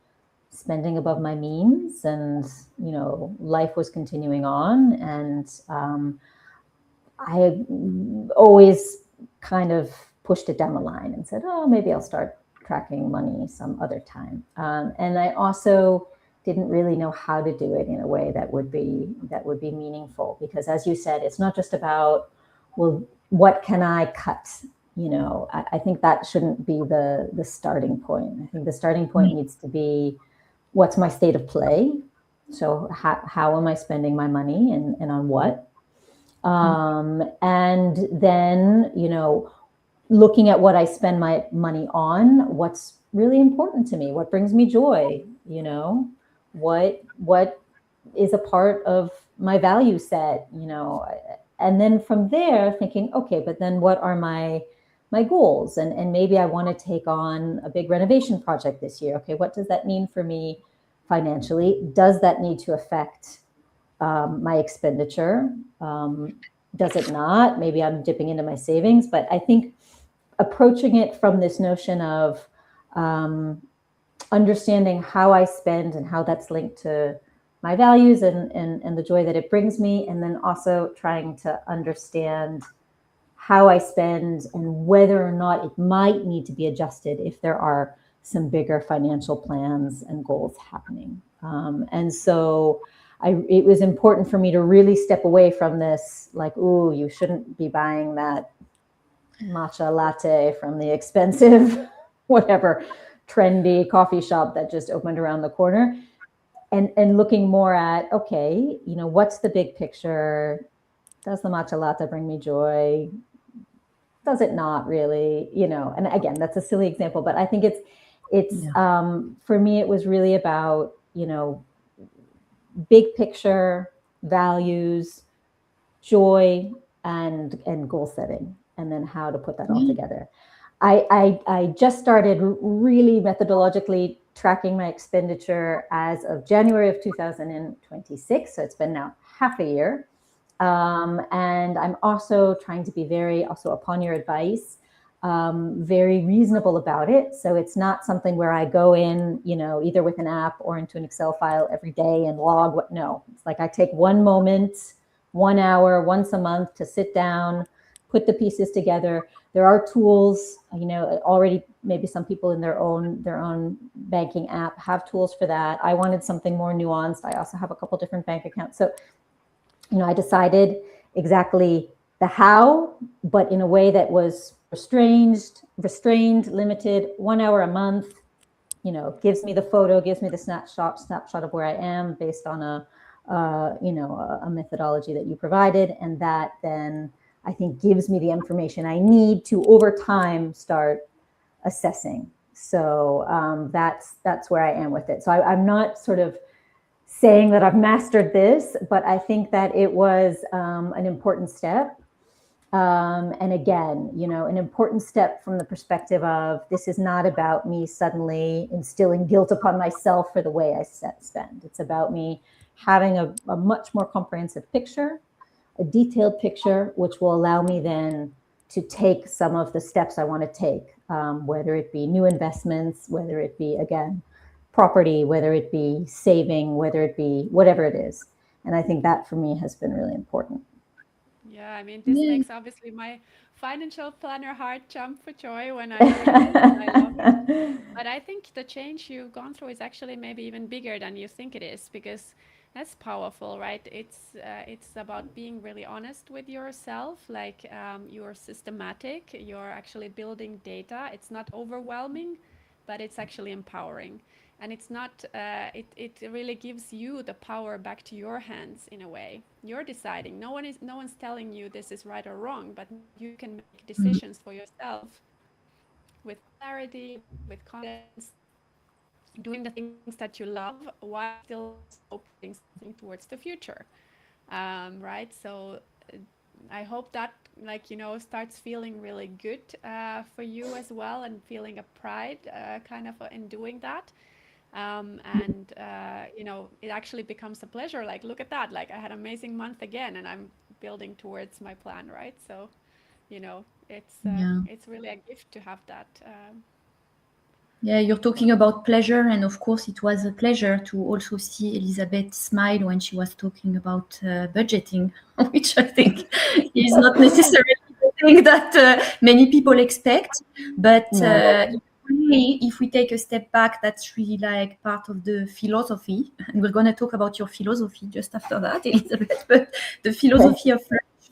spending above my means, and life was continuing on, and I always kind of pushed it down the line and said, oh, maybe I'll start tracking money some other time. And I also didn't really know how to do it in a way that would be meaningful, because as you said, it's not just about, well, what can I cut? I think that shouldn't be the starting point. I think the starting point needs to be, what's my state of play? So how am I spending my money, and on what? And then, looking at what I spend my money on, what's really important to me, what brings me joy, what is a part of my value set, and then from there thinking, okay, but then what are my goals? And maybe I want to take on a big renovation project this year. Okay, what does that mean for me financially? Does that need to affect my expenditure? Does it not? Maybe I'm dipping into my savings, but I think approaching it from this notion of understanding how I spend and how that's linked to my values and the joy that it brings me, and then also trying to understand how I spend and whether or not it might need to be adjusted if there are some bigger financial plans and goals happening. And so it was important for me to really step away from this, like, ooh, you shouldn't be buying that matcha latte from the expensive, whatever, trendy coffee shop that just opened around the corner, and looking more at, okay, what's the big picture? Does the matcha latte bring me joy? Does it not really? And again, that's a silly example, but I think it's for me, it was really about, big picture, values, joy, and goal setting, and then how to put that all together. I just started really methodologically tracking my expenditure as of January of 2026. So it's been now half a year. And I'm also trying to be very, also upon your advice, very reasonable about it. So it's not something where I go in, either with an app or into an Excel file every day and log what, no, it's like I take one moment, 1 hour, once a month to sit down, put the pieces together. There are tools, already maybe some people in their own banking app have tools for that. I wanted something more nuanced. I also have a couple different bank accounts. So, I decided exactly the how, but in a way that was restrained, limited, 1 hour a month, gives me the photo, gives me the snapshot of where I am based on a methodology that you provided. And that then I think gives me the information I need to over time start assessing. So that's where I am with it. So I'm not sort of saying that I've mastered this, but I think that it was an important step. And again, an important step from the perspective of this is not about me suddenly instilling guilt upon myself for the way I spend. It's about me having a much more comprehensive picture, a detailed picture, which will allow me then to take some of the steps I want to take, whether it be new investments, whether it be, again, property, whether it be saving, whether it be whatever it is. And I think that for me has been really important. Yeah, I mean, this makes obviously my financial planner heart jump for joy when I hear this. I love it. But I think the change you've gone through is actually maybe even bigger than you think it is, because that's powerful, right? It's about being really honest with yourself, like you're systematic, you're actually building data. It's not overwhelming, but it's actually empowering. And it's not, it really gives you the power back to your hands in a way. You're deciding. No one's telling you this is right or wrong, but you can make decisions for yourself with clarity, with confidence, doing the things that you love while still also putting something towards the future. Right? So I hope that, like, starts feeling really good for you as well, and feeling a pride kind of in doing that. And it actually becomes a pleasure. Like, look at that, like I had an amazing month again, and I'm building towards my plan, right? So it's really a gift to have that. Yeah, you're talking about pleasure, and of course it was a pleasure to also see Elizabeth smile when she was talking about budgeting, which I think is not necessarily the thing that many people expect, but if we take a step back, that's really like part of the philosophy, and we're going to talk about your philosophy just after that, Elizabeth. But the philosophy of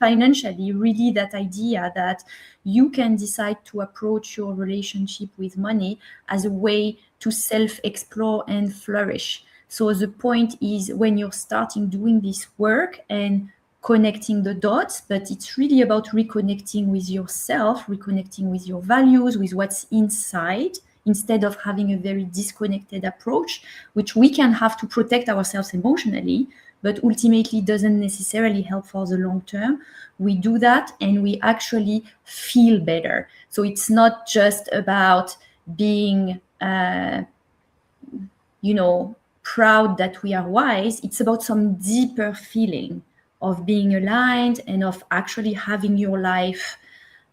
financially, really that idea that you can decide to approach your relationship with money as a way to self-explore and flourish. So the point is, when you're starting doing this work and connecting the dots, but it's really about reconnecting with yourself, reconnecting with your values, with what's inside, instead of having a very disconnected approach, which we can have to protect ourselves emotionally, but ultimately doesn't necessarily help for the long term. We do that and we actually feel better. So it's not just about being, proud that we are wise. It's about some deeper feeling of being aligned and of actually having your life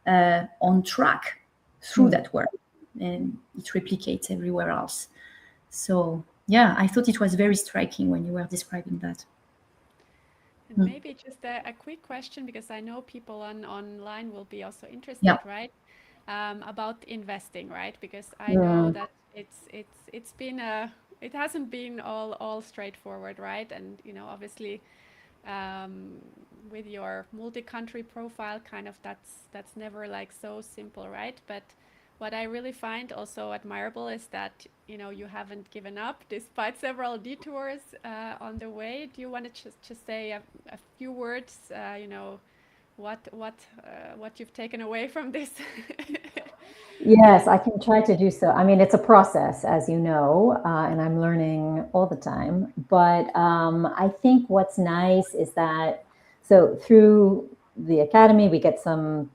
on track through that work. And it replicates everywhere else. So yeah, I thought it was very striking when you were describing that. And maybe just a quick question, because I know people online will be also interested, right? About investing, right? Because I know that it's been it hasn't been all straightforward, right? And obviously with your multi-country profile, kind of that's never like so simple, right? But what I really find also admirable is that you haven't given up despite several detours on the way. Do you want to just say a few words? What you've taken away from this? Yes, I can try to do so. I mean, it's a process, as you know, and I'm learning all the time. But I think what's nice is that, so through the academy, we get some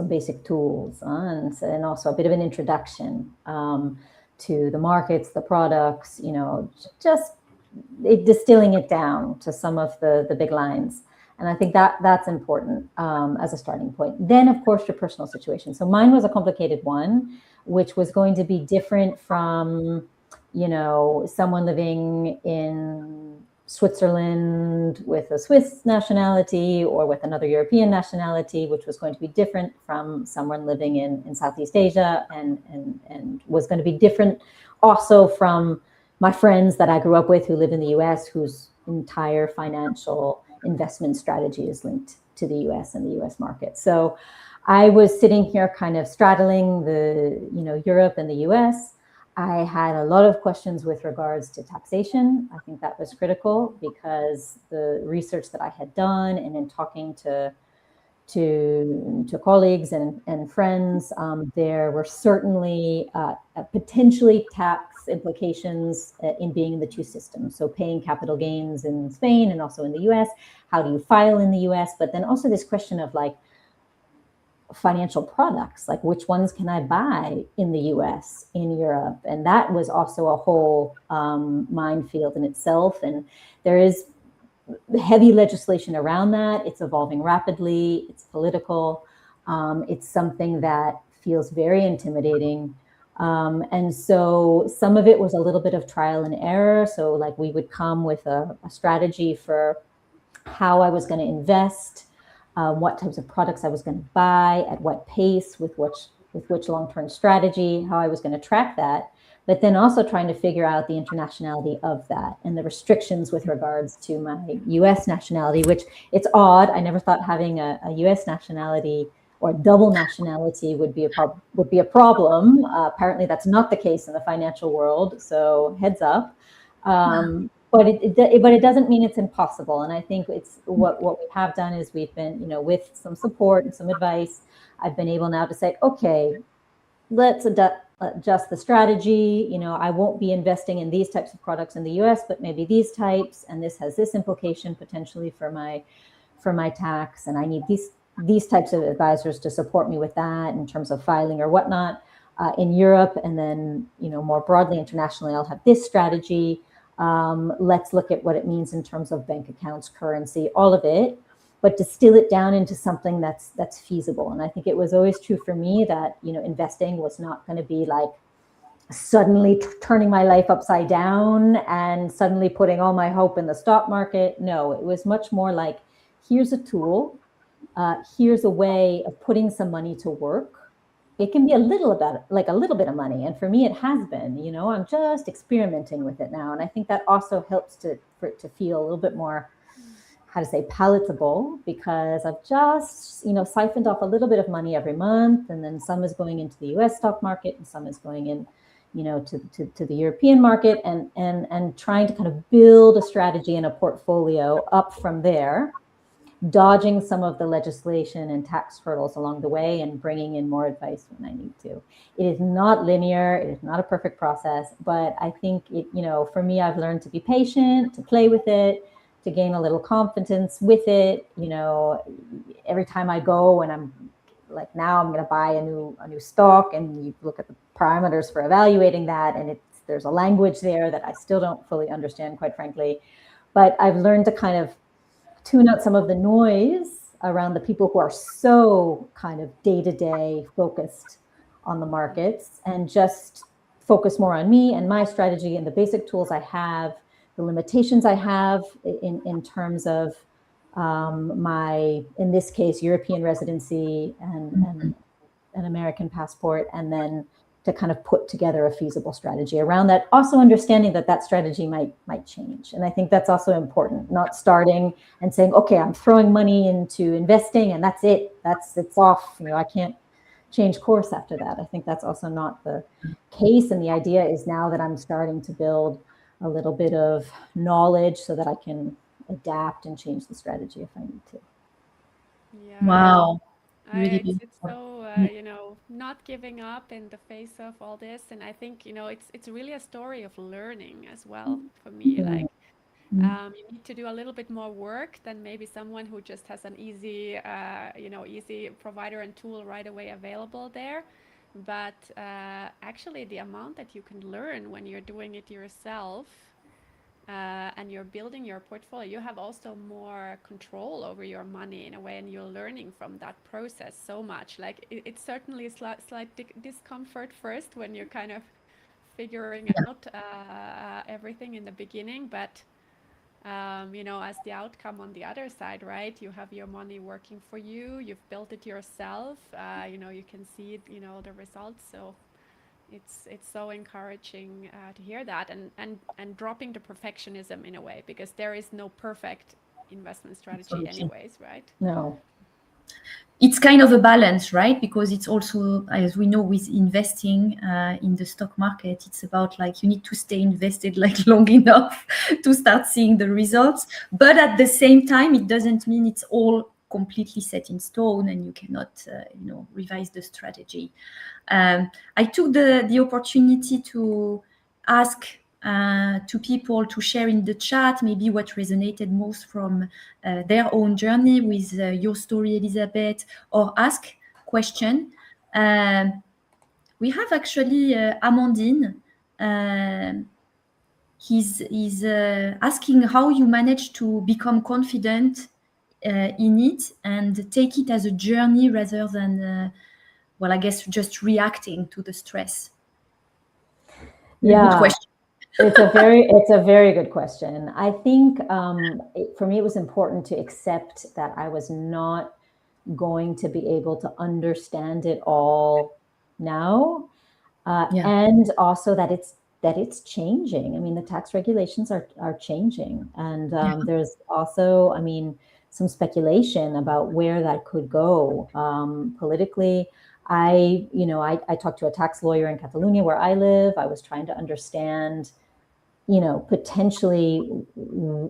basic tools and also a bit of an introduction to the markets, the products, just distilling it down to some of the big lines. And I think that's important as a starting point. Then, of course, your personal situation. So mine was a complicated one, which was going to be different from, someone living in Switzerland with a Swiss nationality or with another European nationality, which was going to be different from someone living in Southeast Asia, and was going to be different also from my friends that I grew up with who live in the US, whose entire financial investment strategy is linked to the US and the US market. So I was sitting here kind of straddling the, Europe and the US. I had a lot of questions with regards to taxation. I think that was critical because the research that I had done and in talking to colleagues and friends, there were certainly potentially tax implications in being in the two systems. So paying capital gains in Spain and also in the US. How do you file in the US? But then also this question of like, financial products, like which ones can I buy in the US, in Europe? And that was also a whole minefield in itself. And there is heavy legislation around that. It's evolving rapidly. It's political. It's something that feels very intimidating. And so some of it was a little bit of trial and error. So like we would come with a strategy for how I was going to invest, what types of products I was going to buy, at what pace, with which long-term strategy, how I was going to track that, but then also trying to figure out the internationality of that and the restrictions with regards to my US nationality, which it's odd. I never thought having a US nationality or double nationality would be a problem. Apparently that's not the case in the financial world, so heads up. But it doesn't mean it's impossible. And I think it's what we have done is we've been, with some support and some advice, I've been able now to say, okay, let's adjust the strategy. I won't be investing in these types of products in the US, but maybe these types, and this has this implication potentially for my tax, and I need these types of advisors to support me with that in terms of filing or whatnot in Europe, and then more broadly internationally, I'll have this strategy. Let's look at what it means in terms of bank accounts, currency, all of it, but distill it down into something that's feasible. And I think it was always true for me that investing was not going to be like suddenly turning my life upside down and suddenly putting all my hope in the stock market. No, it was much more like, here's a tool, here's a way of putting some money to work. It can be a little bit of money, and for me it has been. I'm just experimenting with it now, and I think that also helps for it to feel a little bit more, palatable, because I've just siphoned off a little bit of money every month, and then some is going into the US stock market and some is going in to the European market, and trying to kind of build a strategy and a portfolio up from there, dodging some of the legislation and tax hurdles along the way, and bringing in more advice when I need to. It is not linear. It is not a perfect process, but I think for me, I've learned to be patient, to play with it, to gain a little confidence with it. Every time I go and I'm like, now I'm going to buy a new stock, and you look at the parameters for evaluating that, and there's a language there that I still don't fully understand, quite frankly. But I've learned to kind of tune out some of the noise around the people who are so kind of day-to-day focused on the markets, and just focus more on me and my strategy and the basic tools I have, the limitations I have in terms of my, in this case, European residency and an American passport, and then to kind of put together a feasible strategy around that. Also understanding that strategy might change. And I think that's also important, not starting and saying, okay, I'm throwing money into investing and that's it. It's off. I can't change course after that. I think that's also not the case. And the idea is now that I'm starting to build a little bit of knowledge so that I can adapt and change the strategy if I need to. Yeah. Wow. Really it's so not giving up in the face of all this, and I think it's really a story of learning as well for me. Like you need to do a little bit more work than maybe someone who just has an easy easy provider and tool right away available there. But actually the amount that you can learn when you're doing it yourself, and you're building your portfolio, you have also more control over your money in a way, and you're learning from that process so much. Like it's certainly a slight discomfort first when you're kind of figuring out everything in the beginning, but as the outcome on the other side, right, you have your money working for you, you've built it yourself, you can see it, the results. So it's so encouraging to hear that, and dropping the perfectionism in a way, because there is no perfect investment strategy anyways, right? No. It's kind of a balance, right? Because it's also, as we know, with investing in the stock market, it's about like you need to stay invested like long enough to start seeing the results. But at the same time, it doesn't mean it's all completely set in stone and you cannot, revise the strategy. I took the opportunity to ask to people to share in the chat maybe what resonated most from their own journey with your story, Elizabeth, or ask question. We have actually Amandine. He's asking how you manage to become confident in it and take it as a journey rather than, well, I guess just reacting to the stress. Yeah. Good question. It's a very good question. I think for me, it was important to accept that I was not going to be able to understand it all now. And also that it's changing. I mean, the tax regulations are changing. And there's also, I mean, some speculation about where that could go politically. I talked to a tax lawyer in Catalonia where I live. I was trying to understand, potentially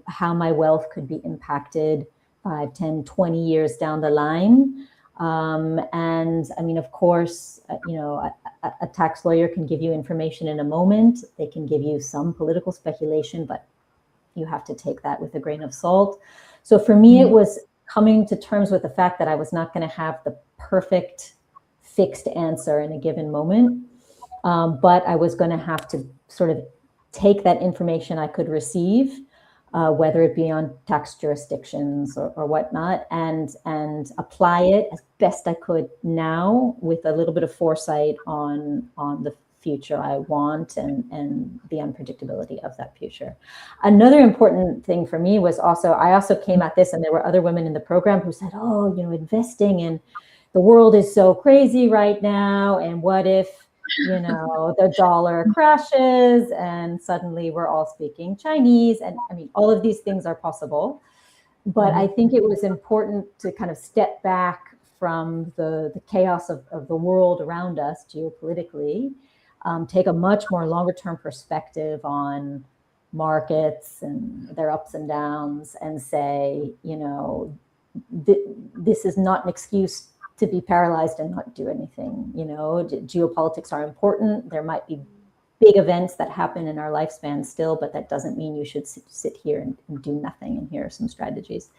how my wealth could be impacted 5, 10, 20 years down the line. And I mean, of course, a tax lawyer can give you information in a moment. They can give you some political speculation, but you have to take that with a grain of salt. So for me, it was coming to terms with the fact that I was not going to have the perfect fixed answer in a given moment. But I was going to have to sort of take that information I could receive, whether it be on tax jurisdictions or whatnot, and apply it as best I could now with a little bit of foresight on the future I want and the unpredictability of that future. Another important thing for me was I also came at this, and there were other women in the program who said, oh, investing in the world is so crazy right now, and what if the dollar crashes and suddenly we're all speaking Chinese? And I mean, all of these things are possible, but I think it was important to kind of step back from the chaos of the world around us geopolitically, take a much more longer term perspective on markets and their ups and downs, and say, this is not an excuse to be paralyzed and not do anything. Geopolitics are important. There might be big events that happen in our lifespan still, but that doesn't mean you should sit here and do nothing. And here are some strategies.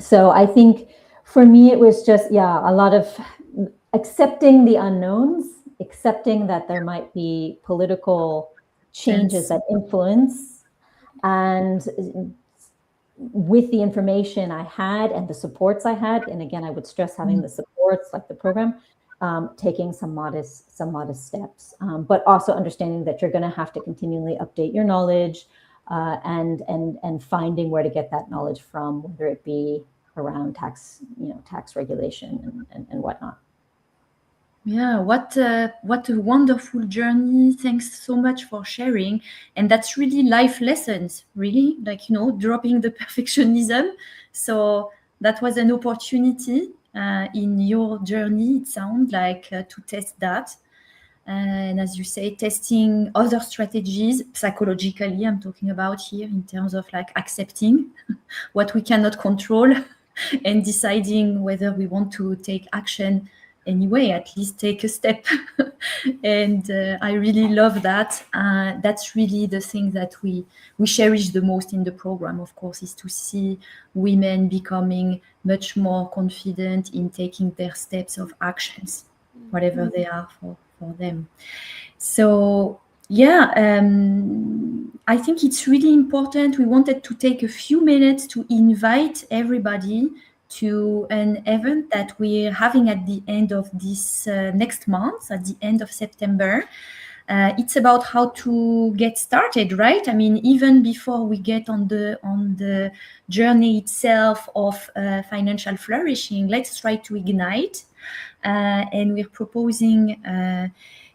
So I think for me, it was just, a lot of accepting the unknowns, accepting that there might be political changes that influence, and with the information I had and the supports I had, and again, I would stress having the supports like the program, taking some modest steps, but also understanding that you're going to have to continually update your knowledge, and finding where to get that knowledge from, whether it be around tax regulation and whatnot. Yeah, what a wonderful journey. Thanks so much for sharing. And that's really life lessons, really, like, dropping the perfectionism. So that was an opportunity in your journey, it sounds like, to test that. And as you say, testing other strategies psychologically, I'm talking about here, in terms of like accepting what we cannot control and deciding whether we want to take action anyway, at least take a step. And I really love that. That's really the thing that we cherish the most in the program, of course, is to see women becoming much more confident in taking their steps of actions, whatever they are for them. So I think it's really important. We wanted to take a few minutes to invite everybody to an event that we're having at the end of this next month, at the end of September. It's about how to get started, right? I mean, even before we get on the journey itself of financial flourishing, let's try to ignite. And we're proposing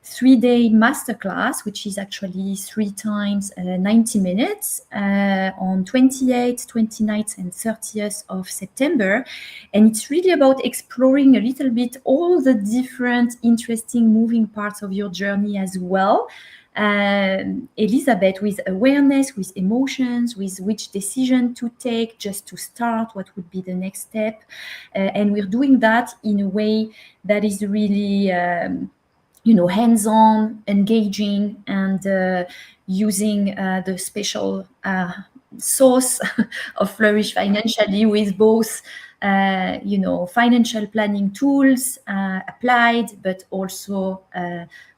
3-day masterclass, which is actually 3 times 90 minutes on 28th, 29th, and 30th of September. And it's really about exploring a little bit all the different interesting moving parts of your journey as well. Elizabeth, with awareness, with emotions, with which decision to take just to start, what would be the next step. And we're doing that in a way that is really hands-on, engaging, and using the special source of Flourish Financially, with both financial planning tools applied, but also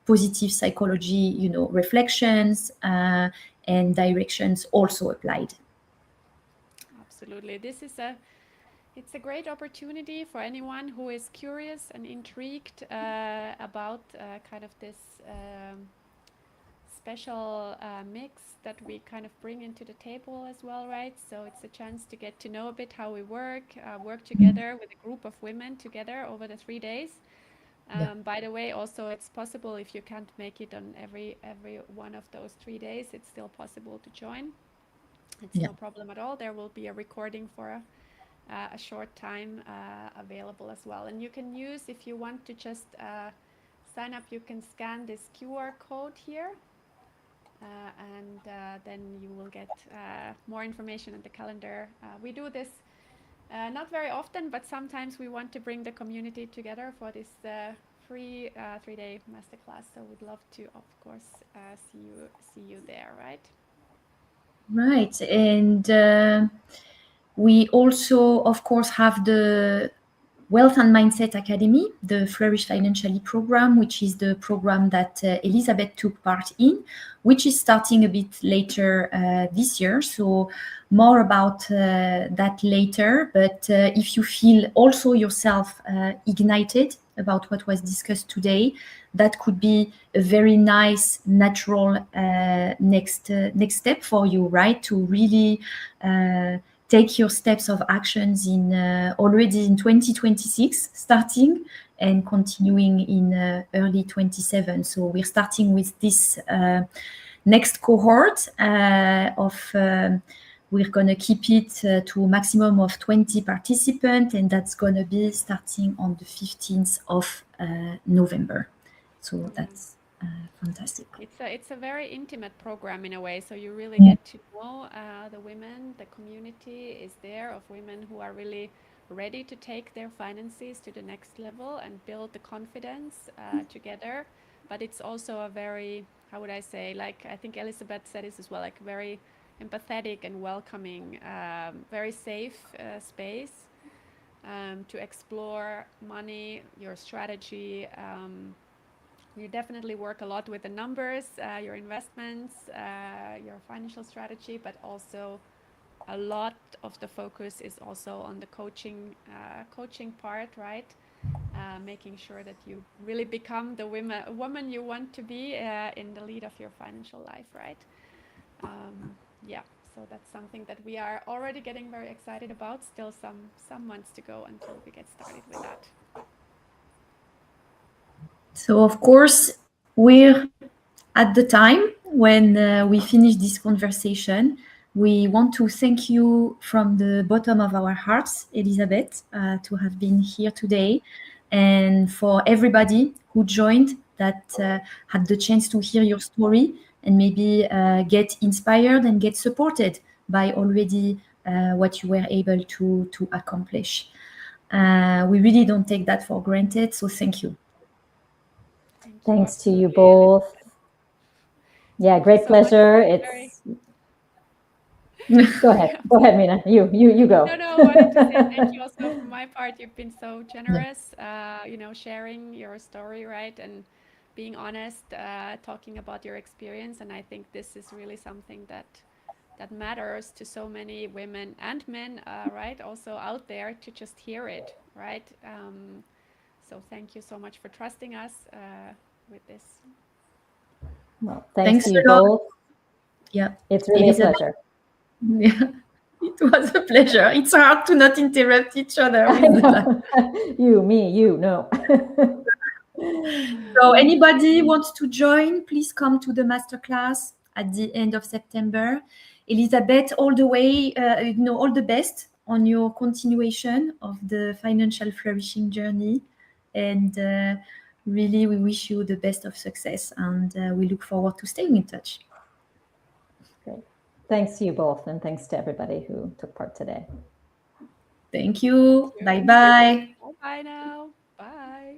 positive psychology, reflections and directions also applied. Absolutely. It's a great opportunity for anyone who is curious and intrigued about kind of this special mix that we kind of bring into the table as well, right? So it's a chance to get to know a bit how we work together with a group of women together over the 3 days. By the way, also it's possible if you can't make it on every one of those 3 days, it's still possible to join. It's no problem at all. There will be a recording for a short time available as well. And you can use, if you want to just sign up, you can scan this QR code here. And then you will get more information on the calendar. We do this not very often, but sometimes we want to bring the community together for this free 3-day masterclass. So we'd love to, of course, see you there, right? Right. And we also, of course, have the Wealth and Mindset Academy, the Flourish Financially program, which is the program that Elizabeth took part in, which is starting a bit later this year. So more about that later. But if you feel also yourself ignited about what was discussed today, that could be a very nice, natural next step for you, right? To really take your steps of actions in already in 2026, starting and continuing in early 27. So we're starting with this next cohort we're going to keep it to a maximum of 20 participants, and that's going to be starting on the 15th of November. So that's fantastic. It's a very intimate program in a way. So you really get to know the women. The community is there of women who are really ready to take their finances to the next level and build the confidence together. But it's also a very, how would I say, like I think Elizabeth said this as well, like very empathetic and welcoming, very safe space to explore money, your strategy. You definitely work a lot with the numbers, your investments, your financial strategy, but also a lot of the focus is also on the coaching part, right? Making sure that you really become the woman you want to be in the lead of your financial life, right? So that's something that we are already getting very excited about. Still some months to go until we get started with that. So of course, we're at the time when we finish this conversation. We want to thank you from the bottom of our hearts, Elizabeth, to have been here today, and for everybody who joined that had the chance to hear your story and maybe get inspired and get supported by already what you were able to accomplish. We really don't take that for granted, so thank you. Thanks to you both. Yeah, great pleasure. Go ahead, Mina. You go. No, I wanted to say thank you also from my part. You've been so generous, sharing your story, right, and being honest, talking about your experience. And I think this is really something that matters to so many women and men, right, also out there, to just hear it, right? So thank you so much for trusting us with this. Well, thanks to you both. Yeah, it's really a pleasure. Yeah, it was a pleasure. It's hard to not interrupt each other. You, no. So anybody wants to join, please come to the masterclass at the end of September. Elizabeth, all the way, all the best on your continuation of the financial flourishing journey. And really, we wish you the best of success, and we look forward to staying in touch. Great. Thanks to you both, and thanks to everybody who took part today. Thank you. Bye-bye. Bye now. Bye.